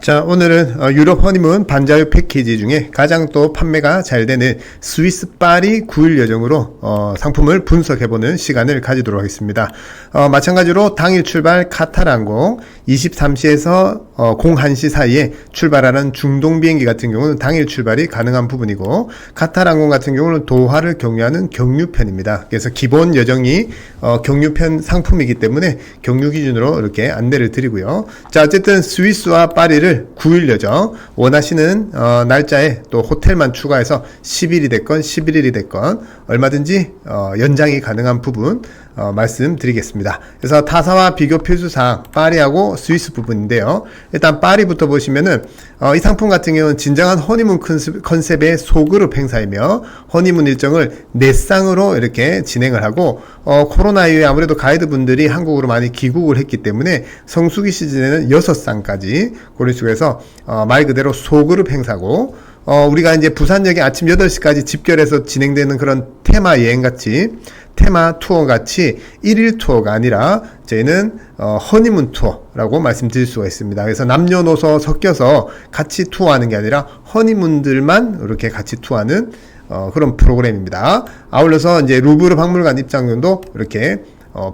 자, 오늘은 유럽 허니문 반자유 패키지 중에 가장 또 판매가 잘 되는 스위스 파리 9일 여정으로 상품을 분석해보는 시간을 가지도록 하겠습니다. 마찬가지로 당일 출발 카타르항공 23시에서 01시 사이에 출발하는 중동 비행기 같은 경우는 당일 출발이 가능한 부분이고, 카타르항공 같은 경우는 도하를 경유하는 경유편입니다. 그래서 기본 여정이 경유편 상품이기 때문에 경유 기준으로 이렇게 안내를 드리고요. 자, 어쨌든 스위스와 파리를 9일 여정 원하시는 날짜에 또 호텔만 추가해서 10일이 됐건 11일이 됐건 얼마든지 연장이 가능한 부분 말씀드리겠습니다. 그래서 타사와 비교 필수사항 파리하고 스위스 부분인데요. 일단 파리부터 보시면은 이 상품 같은 경우는 진정한 허니문 컨셉의 소그룹 행사이며 허니문 일정을 4쌍으로 이렇게 진행을 하고, 코로나 이후에 아무래도 가이드분들이 한국으로 많이 귀국을 했기 때문에 성수기 시즌에는 6쌍까지 그런 식으로 해서 말 그대로 소그룹 행사고, 우리가 이제 부산역에 아침 8시까지 집결해서 진행되는 그런 테마 여행같이, 테마 투어 같이 1일 투어가 아니라 저희는 허니문 투어라고 말씀드릴 수가 있습니다. 그래서 남녀노소 섞여서 같이 투어하는 게 아니라 허니문들만 이렇게 같이 투어하는 그런 프로그램입니다. 아울러서 이제 루브르 박물관 입장료도 이렇게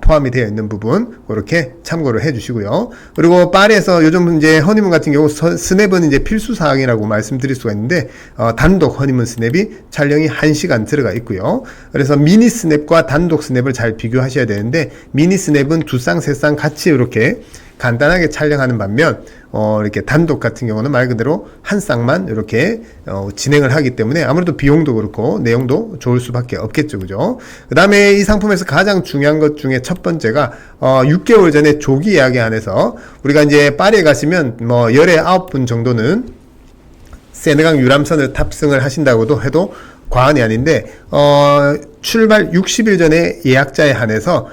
포함이 되어 있는 부분 그렇게 참고를 해 주시고요. 그리고 파리에서 요즘 이제 허니문 같은 경우 스냅은 이제 필수 사항이라고 말씀드릴 수가 있는데, 단독 허니문 스냅이 촬영이 1시간 들어가 있고요. 그래서 미니 스냅과 단독 스냅을 잘 비교하셔야 되는데, 미니 스냅은 2쌍 3쌍 같이 이렇게 간단하게 촬영하는 반면 이렇게 단독 같은 경우는 말 그대로 한 쌍만 이렇게 진행을 하기 때문에 아무래도 비용도 그렇고 내용도 좋을 수밖에 없겠죠, 그죠? 그 다음에 이 상품에서 가장 중요한 것 중에 첫 번째가 6개월 전에 조기 예약에 한해서 우리가 이제 파리에 가시면 뭐 열에 9분 정도는 세네강 유람선을 탑승을 하신다고도 해도 과언이 아닌데, 출발 60일 전에 예약자에 한해서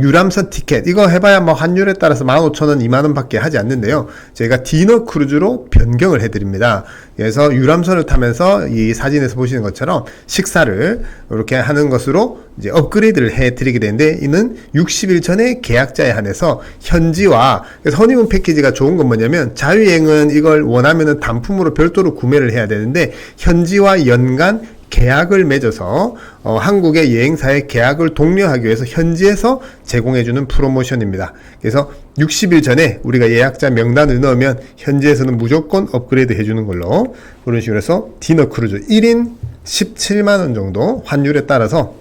유람선 티켓 이거 해봐야 뭐 환율에 따라서 15,000원 2만원 밖에 하지 않는데요, 저희가 디너 크루즈로 변경을 해드립니다. 그래서 유람선을 타면서 이 사진에서 보시는 것처럼 식사를 이렇게 하는 것으로 이제 업그레이드를 해드리게 되는데, 이는 60일 전에 계약자에 한해서 현지와, 그래서 허니문 패키지가 좋은 건 뭐냐면 자유여행은 이걸 원하면은 단품으로 별도로 구매를 해야 되는데, 현지와 연간 계약을 맺어서 한국의 여행사의 계약을 독려하기 위해서 현지에서 제공해주는 프로모션입니다. 그래서 60일 전에 우리가 예약자 명단을 넣으면 현지에서는 무조건 업그레이드 해주는 걸로, 그런 식으로 해서 디너 크루즈 1인 17만원 정도 환율에 따라서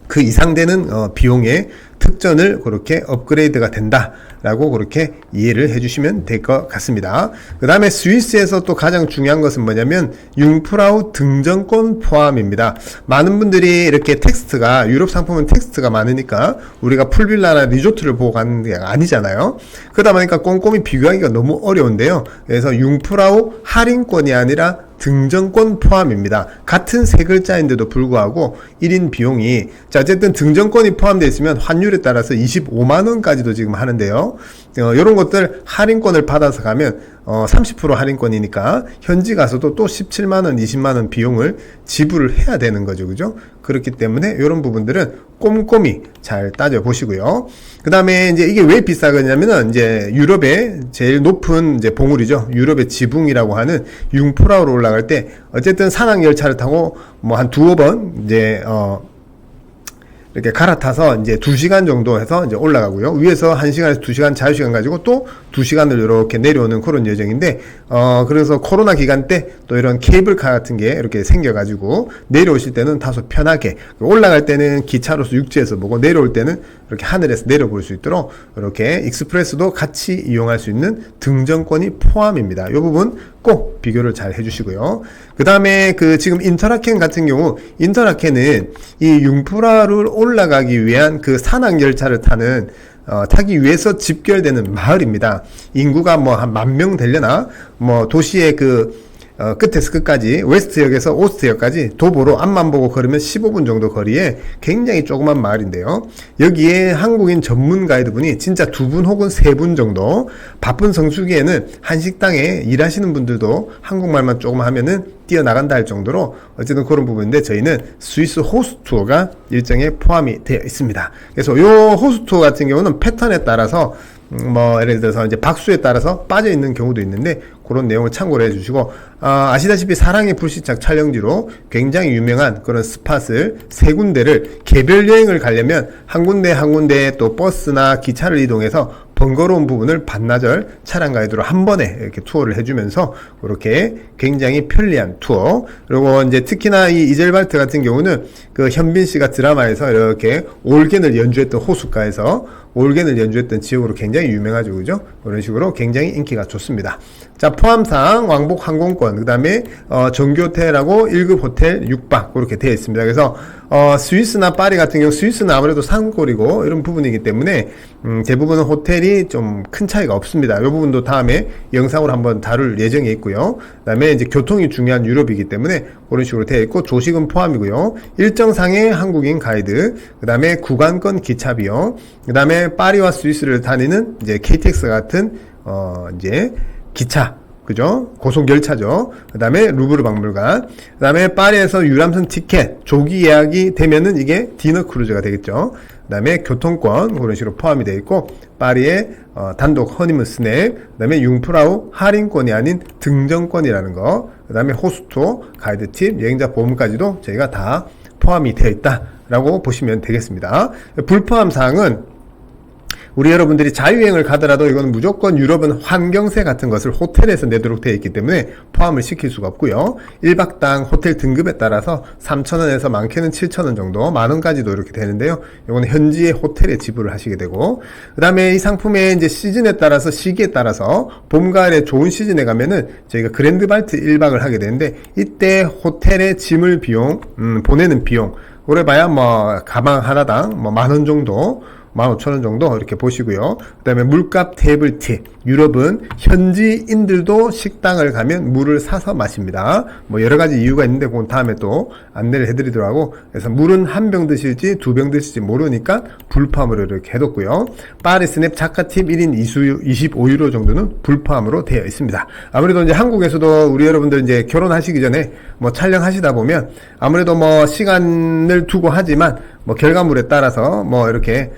그 이상 되는 비용의 특전을 그렇게 업그레이드가 된다라고 그렇게 이해를 해주시면 될 것 같습니다. 그 다음에 스위스에서 또 가장 중요한 것은 뭐냐면 융프라우 등전권 포함입니다. 많은 분들이 이렇게 텍스트가, 유럽 상품은 텍스트가 많으니까 우리가 풀빌라나 리조트를 보고 가는 게 아니잖아요. 그러다 보니까 꼼꼼히 비교하기가 너무 어려운데요. 그래서 융프라우 할인권이 아니라 등전권 포함입니다. 같은 세 글자인데도 불구하고 1인 비용이, 자, 어쨌든 등전권이 포함되어 있으면 환율에 따라서 25만원까지도 지금 하는데요. 이런 것들 할인권을 받아서 가면 30% 할인권이니까 현지 가서도 또 17만원, 20만원 비용을 지불을 해야 되는 거죠, 그죠? 그렇기 때문에 이런 부분들은 꼼꼼히 잘 따져보시고요. 그 다음에 이제 이게 왜 비싸겠냐면은, 이제 유럽의 제일 높은 이제 봉우리죠. 유럽의 지붕이라고 하는 융프라우로 올라갈 때 어쨌든 산악열차를 타고 뭐 한 두어 번 이제 이렇게 갈아타서 이제 2시간 정도 해서 이제 올라가고요. 위에서 1시간에서 2시간 자유시간 가지고 또 2시간을 이렇게 내려오는 그런 여정인데, 그래서 코로나 기간 때 또 이런 케이블카 같은 게 이렇게 생겨가지고 내려오실 때는 다소 편하게, 올라갈 때는 기차로서 육지에서 보고 내려올 때는 이렇게 하늘에서 내려볼 수 있도록 이렇게 익스프레스도 같이 이용할 수 있는 등전권이 포함입니다. 이 부분 꼭 비교를 잘 해주시고요. 그 다음에 그 지금 인터라켄 같은 경우, 인터라켄은 이 융프라를 올라가기 위한 그 산악열차를 타기 위해서 집결되는 마을입니다. 인구가 뭐 한 10,000명 되려나? 뭐 도시의 그 끝에서 끝까지, 웨스트역에서 오스트역까지 도보로 앞만 보고 걸으면 15분 정도 거리에 굉장히 조그만 마을인데요. 여기에 한국인 전문 가이드분이 진짜 2분 혹은 3분 정도, 바쁜 성수기에는 한 식당에 일하시는 분들도 한국말만 조금 하면은 뛰어나간다 할 정도로 어쨌든 그런 부분인데, 저희는 스위스 호수 투어가 일정에 포함이 되어 있습니다. 그래서 요 호수 투어 같은 경우는 패턴에 따라서 뭐 예를 들어서 이제 박수에 따라서 빠져 있는 경우도 있는데 그런 내용을 참고를 해주시고, 아시다시피 사랑의 불시착 촬영지로 굉장히 유명한 그런 스팟을 세 군데를 개별 여행을 가려면 한 군데 한 군데 또 버스나 기차를 이동해서 번거로운 부분을 반나절 차량 가이드로 한 번에 이렇게 투어를 해주면서 그렇게 굉장히 편리한 투어. 그리고 이제 특히나 이 이젤발트 같은 경우는 그 현빈 씨가 드라마에서 이렇게 올겐을 연주했던 호숫가에서 올겐을 연주했던 지역으로 굉장히 유명하죠, 그죠? 그런 식으로 굉장히 인기가 좋습니다. 자, 포함상 왕복 항공권, 그 다음에 정규 호텔하고 1급 호텔 6박 그렇게 되어 있습니다. 그래서 스위스나 파리 같은 경우, 스위스는 아무래도 산골이고 이런 부분이기 때문에 대부분은 호텔이 좀 큰 차이가 없습니다. 이 부분도 다음에 영상으로 한번 다룰 예정에 있고요. 그 다음에 이제 교통이 중요한 유럽이기 때문에 그런 식으로 되어 있고, 조식은 포함이고요. 일정상의 한국인 가이드, 그 다음에 구간권 기차 비용, 그 다음에 파리와 스위스를 다니는 이제 KTX 같은 이제 기차, 그죠? 고속열차죠. 그 다음에 루브르 박물관, 그 다음에 파리에서 유람선 티켓, 조기 예약이 되면은 이게 디너 크루즈가 되겠죠. 그 다음에 교통권, 그런 식으로 포함이 되어 있고, 파리의 단독 허니문 스냅, 그 다음에 융프라우 할인권이 아닌 등정권이라는 거, 그 다음에 호스투어, 가이드 팁, 여행자 보험까지도 저희가 다 포함이 되어 있다라고 보시면 되겠습니다. 불포함 사항은 우리 여러분들이 자유여행을 가더라도 이건 무조건 유럽은 환경세 같은 것을 호텔에서 내도록 되어 있기 때문에 포함을 시킬 수가 없고요. 1박당 호텔 등급에 따라서 3,000원에서 많게는 7,000원 정도, 만원까지도 이렇게 되는데요. 이거는 현지의 호텔에 지불을 하시게 되고, 그 다음에 이 상품의 이제 시즌에 따라서, 시기에 따라서 봄, 가을에 좋은 시즌에 가면은 저희가 그랜드발트 1박을 하게 되는데, 이때 호텔의 짐을 비용, 보내는 비용, 오래 봐야 뭐 가방 하나당 뭐 만원 정도, 15,000원 정도 이렇게 보시고요. 그 다음에 물값 테이블 팁. 유럽은 현지인들도 식당을 가면 물을 사서 마십니다. 뭐 여러가지 이유가 있는데 그건 다음에 또 안내를 해드리도록 하고, 그래서 물은 한 병 드실지 두 병 드실지 모르니까 불포함으로 이렇게 해뒀고요. 파리 스냅 작가 팁 1인 25유로 정도는 불포함으로 되어 있습니다. 아무래도 이제 한국에서도 우리 여러분들 이제 결혼하시기 전에 뭐 촬영하시다 보면 아무래도 뭐 시간을 두고 하지만 뭐 결과물에 따라서 뭐 이렇게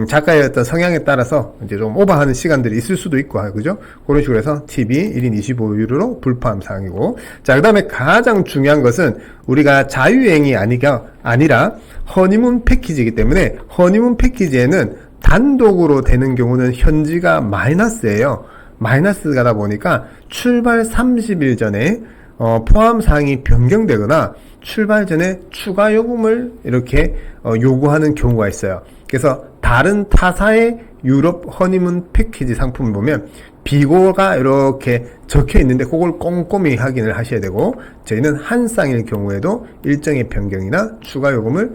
작가의 어떤 성향에 따라서 이제 좀 오버하는 시간들이 있을 수도 있고, 그죠? 그런 식으로 해서 팁이 1인 25유로로 불포함 사항이고, 자, 그 다음에 가장 중요한 것은 우리가 자유여행이 아니라 허니문 패키지이기 때문에, 허니문 패키지에는 단독으로 되는 경우는 현지가 마이너스예요. 마이너스가다 보니까 출발 30일 전에 포함 사항이 변경되거나 출발 전에 추가 요금을 이렇게 요구하는 경우가 있어요. 그래서 다른 타사의 유럽 허니문 패키지 상품을 보면 비고가 이렇게 적혀 있는데 그걸 꼼꼼히 확인을 하셔야 되고, 저희는 한 쌍일 경우에도 일정의 변경이나 추가 요금을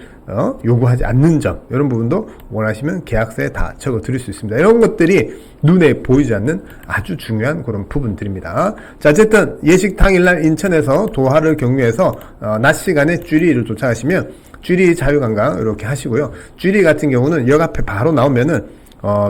요구하지 않는 점, 이런 부분도 원하시면 계약서에 다 적어 드릴 수 있습니다. 이런 것들이 눈에 보이지 않는 아주 중요한 그런 부분들입니다. 자, 어쨌든 예식 당일날 인천에서 도하를 경유해서 낮 시간에 쥐리를 도착하시면 쥐리 자유관광 이렇게 하시고요. 쥐리 같은 경우는 역 앞에 바로 나오면은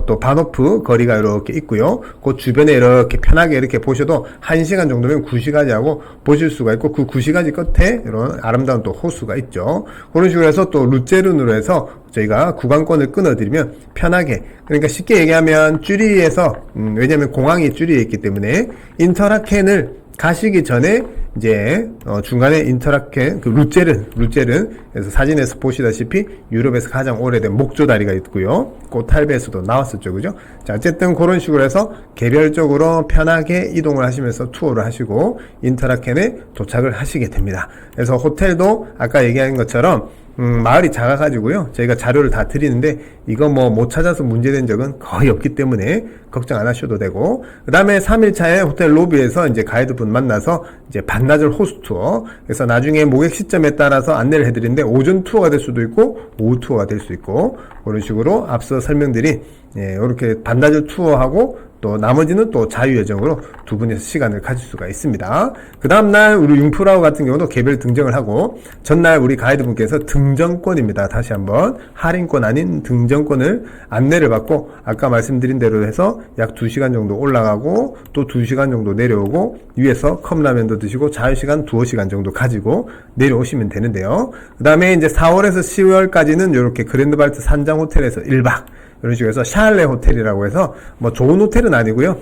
또 바노프 거리가 이렇게 있고요. 그 주변에 이렇게 편하게 이렇게 보셔도 1시간 정도면 구시가지하고 보실 수가 있고, 그 구시가지 끝에 이런 아름다운 또 호수가 있죠. 그런 식으로 해서 또 루체른으로 해서 저희가 구간권을 끊어드리면 편하게, 그러니까 쉽게 얘기하면 쥐리에서 왜냐면 공항이 쥐리에 있기 때문에 인터라켄을 가시기 전에 이제 중간에 인터라켄 그 루체른에서 사진에서 보시다시피 유럽에서 가장 오래된 목조다리가 있고요. 꽃탈배에서도 나왔었죠, 그죠? 자, 어쨌든 그런 식으로 해서 개별적으로 편하게 이동을 하시면서 투어를 하시고 인터라켄에 도착을 하시게 됩니다. 그래서 호텔도 아까 얘기한 것처럼 마을이 작아가지고요. 저희가 자료를 다 드리는데 이거 뭐 못 찾아서 문제된 적은 거의 없기 때문에 걱정 안 하셔도 되고, 그 다음에 3일차에 호텔 로비에서 이제 가이드분 만나서 이제 반나절 호수 투어, 그래서 나중에 목액 시점에 따라서 안내를 해드리는데 오전 투어가 될 수도 있고 오후 투어가 될 수 있고, 그런 식으로 앞서 설명드린 이렇게 반나절 투어하고 또 나머지는 또 자유여정으로 두 분이서 시간을 가질 수가 있습니다. 그 다음날 우리 융프라우 같은 경우도 개별 등정을 하고, 전날 우리 가이드분께서 등정권입니다. 다시 한번 할인권 아닌 등정권을 안내를 받고, 아까 말씀드린 대로 해서 약 2시간 정도 올라가고 또 2시간 정도 내려오고, 위에서 컵라면도 드시고 자유시간 2시간 정도 가지고 내려오시면 되는데요. 그 다음에 이제 4월에서 10월까지는 이렇게 그랜드발트 산장 호텔에서 1박, 이런 식으로 해서 샬레 호텔이라고 해서 뭐 좋은 호텔은 아니고요.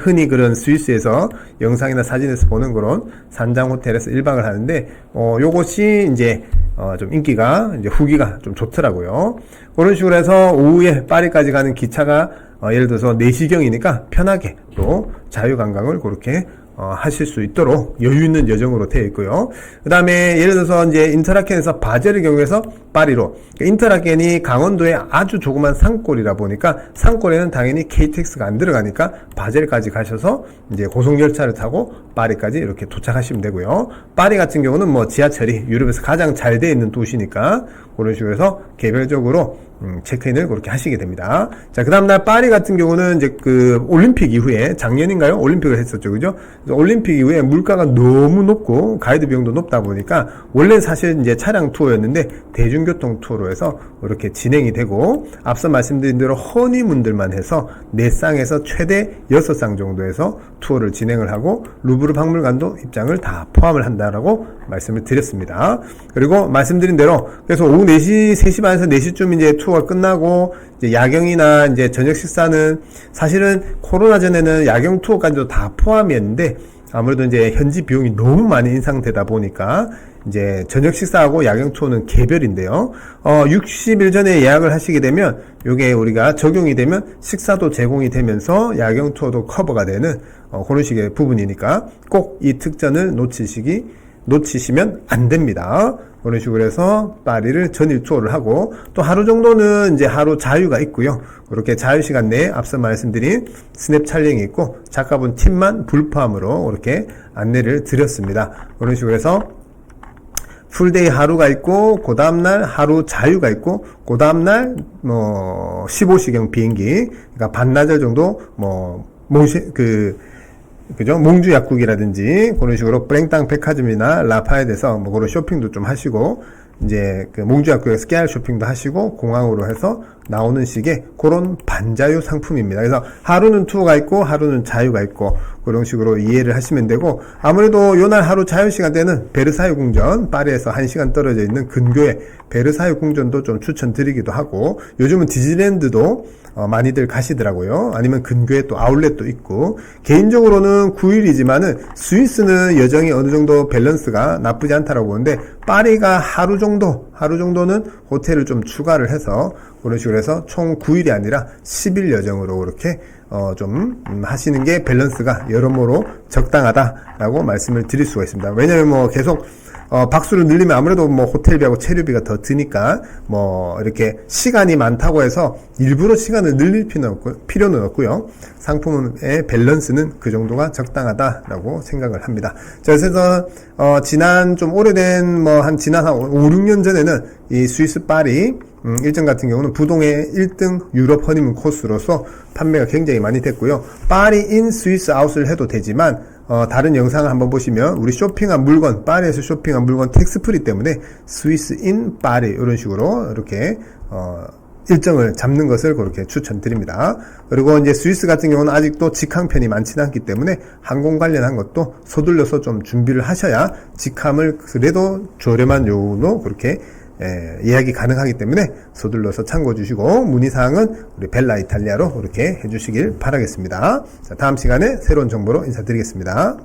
흔히 그런 스위스에서 영상이나 사진에서 보는 그런 산장 호텔에서 1박을 하는데 요것이 이제 좀 인기가 이제 후기가 좀 좋더라고요. 그런 식으로 해서 오후에 파리까지 가는 기차가 예를 들어서 4시경이니까 편하게 또 자유관광을 그렇게 하실 수 있도록 여유 있는 여정으로 되어 있고요. 그 다음에 예를 들어서 이제 인터라켄에서 바젤의 경우에서 파리로, 인터라켄이 강원도의 아주 조그만 산골이라 보니까 산골에는 당연히 KTX가 안 들어가니까 바젤까지 가셔서 이제 고속열차를 타고 파리까지 이렇게 도착하시면 되고요. 파리 같은 경우는 뭐 지하철이 유럽에서 가장 잘 되어 있는 도시니까 그런 식으로 해서 개별적으로 체크인을 그렇게 하시게 됩니다. 자, 그 다음날 파리 같은 경우는 이제 그 올림픽 이후에 작년인가요? 올림픽을 했었죠. 그죠? 그래서 올림픽 이후에 물가가 너무 높고 가이드 비용도 높다 보니까 원래 사실 이제 차량 투어였는데 대중교통 투어로 해서 이렇게 진행이 되고 앞서 말씀드린 대로 허니문들만 해서 4쌍에서 최대 6쌍 정도에서 투어를 진행을 하고 루브르 박물관도 입장을 다 포함을 한다라고 말씀을 드렸습니다. 그리고 말씀드린 대로 그래서 오후 4시, 3시 반에서 4시쯤 이제 투어가 끝나고 이제 야경이나 이제 저녁 식사는 사실은 코로나 전에는 야경 투어까지도 다 포함이었는데 아무래도 이제 현지 비용이 너무 많이 인상되다 보니까 이제 저녁 식사하고 야경 투어는 개별인데요. 60일 전에 예약을 하시게 되면 요게 우리가 적용이 되면 식사도 제공이 되면서 야경 투어도 커버가 되는 그런 식의 부분이니까 꼭 이 특전을 놓치시면 안 됩니다. 그런 식으로 해서 파리를 전일 투어를 하고 또 하루 정도는 이제 하루 자유가 있고요. 그렇게 자유시간 내에 앞서 말씀드린 스냅 촬영이 있고 작가분 팀만 불포함으로 그렇게 안내를 드렸습니다. 그런 식으로 해서 풀데이 하루가 있고 그 다음날 하루 자유가 있고 그 다음날 뭐 15시경 비행기 그러니까 반나절 정도 그죠? 몽주 약국이라든지 그런 식으로 브랭땅 백화점이나 라파에드에서 뭐 그런 쇼핑도 좀 하시고 이제 그 몽주 약국에서 깨알 쇼핑도 하시고 공항으로 해서 나오는 식의 그런 반자유 상품입니다. 그래서 하루는 투어가 있고 하루는 자유가 있고 그런 식으로 이해를 하시면 되고 아무래도 요날 하루 자유 시간대는 베르사유 궁전 파리에서 1시간 떨어져 있는 근교의 베르사유 궁전도 좀 추천드리기도 하고 요즘은 디즈니랜드도 많이들 가시더라고요. 아니면 근교에 또 아울렛도 있고 개인적으로는 9일이지만은 스위스는 여정이 어느 정도 밸런스가 나쁘지 않다라고 보는데 파리가 하루 정도는 호텔을 좀 추가를 해서 그런 식으로 해서 총 9일이 아니라 10일 여정으로 그렇게 좀 하시는 게 밸런스가 여러모로 적당하다라고 말씀을 드릴 수가 있습니다. 왜냐면 뭐 계속 박수를 늘리면 아무래도 뭐 호텔비하고 체류비가 더 드니까 뭐 이렇게 시간이 많다고 해서 일부러 시간을 늘릴 필요는 없고요. 상품의 밸런스는 그 정도가 적당하다라고 생각을 합니다. 자, 그래서 지난 좀 오래된 지난 한 5, 6년 전에는 이 스위스 파리 일정 같은 경우는 부동의 1등 유럽 허니문 코스로서 판매가 굉장히 많이 됐고요. 파리 인 스위스 아웃을 해도 되지만 다른 영상을 한번 보시면 우리 쇼핑한 물건, 파리에서 쇼핑한 물건 텍스프리 때문에 스위스 인 파리 이런 식으로 이렇게 일정을 잡는 것을 그렇게 추천드립니다. 그리고 이제 스위스 같은 경우는 아직도 직항편이 많지는 않기 때문에 항공 관련한 것도 서둘러서 좀 준비를 하셔야 직함을 그래도 저렴한 요로 그렇게 예약이 가능하기 때문에 서둘러서 참고해 주시고 문의사항은 우리 벨라 이탈리아로 이렇게 해주시길 바라겠습니다. 자, 다음 시간에 새로운 정보로 인사드리겠습니다.